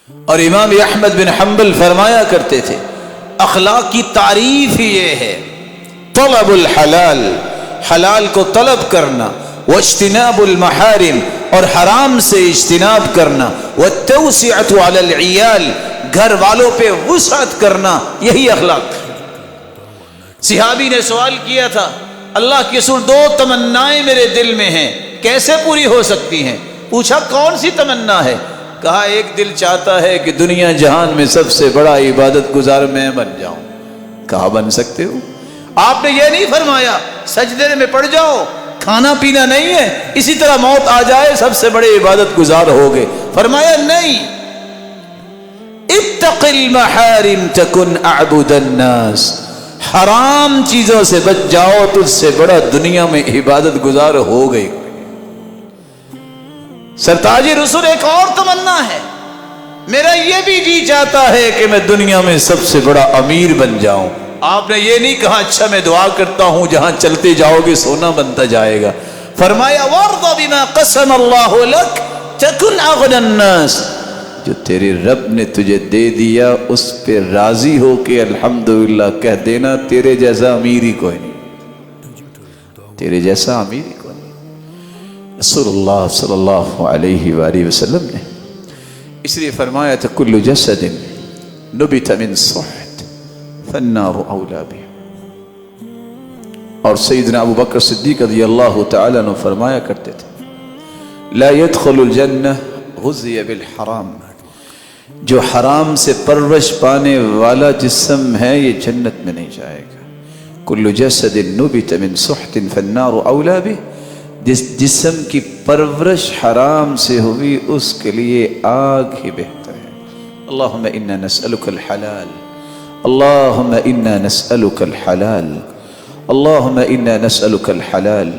اور امام احمد بن حنبل فرمایا کرتے تھے اخلاق کی تعریف ہی یہ ہے طلب الحلال، حلال کو طلب کرنا، واجتناب المحارم، اور حرام سے اجتناب کرنا، والتوسعۃ علی العیال، گھر والوں پہ وسعت کرنا، یہی اخلاق۔ صحابی نے سوال کیا تھا اللہ کے رسول دو تمنائیں میرے دل میں ہیں، کیسے پوری ہو سکتی ہیں؟ پوچھا کون سی تمنا ہے؟ کہا ایک دل چاہتا ہے کہ دنیا جہان میں سب سے بڑا عبادت گزار میں بن جاؤں۔ کہا بن سکتے ہو؟ آپ نے یہ نہیں فرمایا سجدے میں پڑ جاؤ، کھانا پینا نہیں ہے، اسی طرح موت آ جائے سب سے بڑے عبادت گزار ہوگے۔ فرمایا نہیں، اتق المحارم تکن اعبد الناس، حرام چیزوں سے بچ جاؤ تو اس سے بڑا دنیا میں عبادت گزار ہو گئی۔ سرتاج رسول ایک اور تمنا ہے، میرا یہ بھی جی چاہتا ہے کہ میں دنیا میں سب سے بڑا امیر بن جاؤں۔ آپ نے یہ نہیں کہا اچھا میں دعا کرتا ہوں جہاں چلتے جاؤ گے سونا بنتا جائے گا۔ فرمایا وارض بما قسم اللہ لک تکن اغنى الناس، جو تیرے رب نے تجھے دے دیا اس پہ راضی ہو کے الحمدللہ کہہ دینا، تیرے جیسا امیر ہی کوئی نہیں، تیرے جیسا امیر ہی کوئی نہیں۔ رسول اللہ صلی اللہ علیہ وآلہ وسلم نے اس لیے فرمایا تھا کل جسد نبت من صحت فالنار اولا بہ، اور سیدنا ابو بکر صدیق رضی اللہ تعالیٰ عنہ فرمایا کرتے تھے لا يدخل الجنہ غذی بالحرام، جو حرام سے پرورش پانے والا جسم ہے یہ جنت میں نہیں جائے گا۔ کل جسد نبت من صحت فالنار اولا بہ، جس جسم کی پرورش حرام سے ہوئی اس کے لیے آگ ہی بہتر ہے۔ اللہم انا نسألک الحلال، اللہم انا نسألک الحلال، اللہم انا نسألک الحلال۔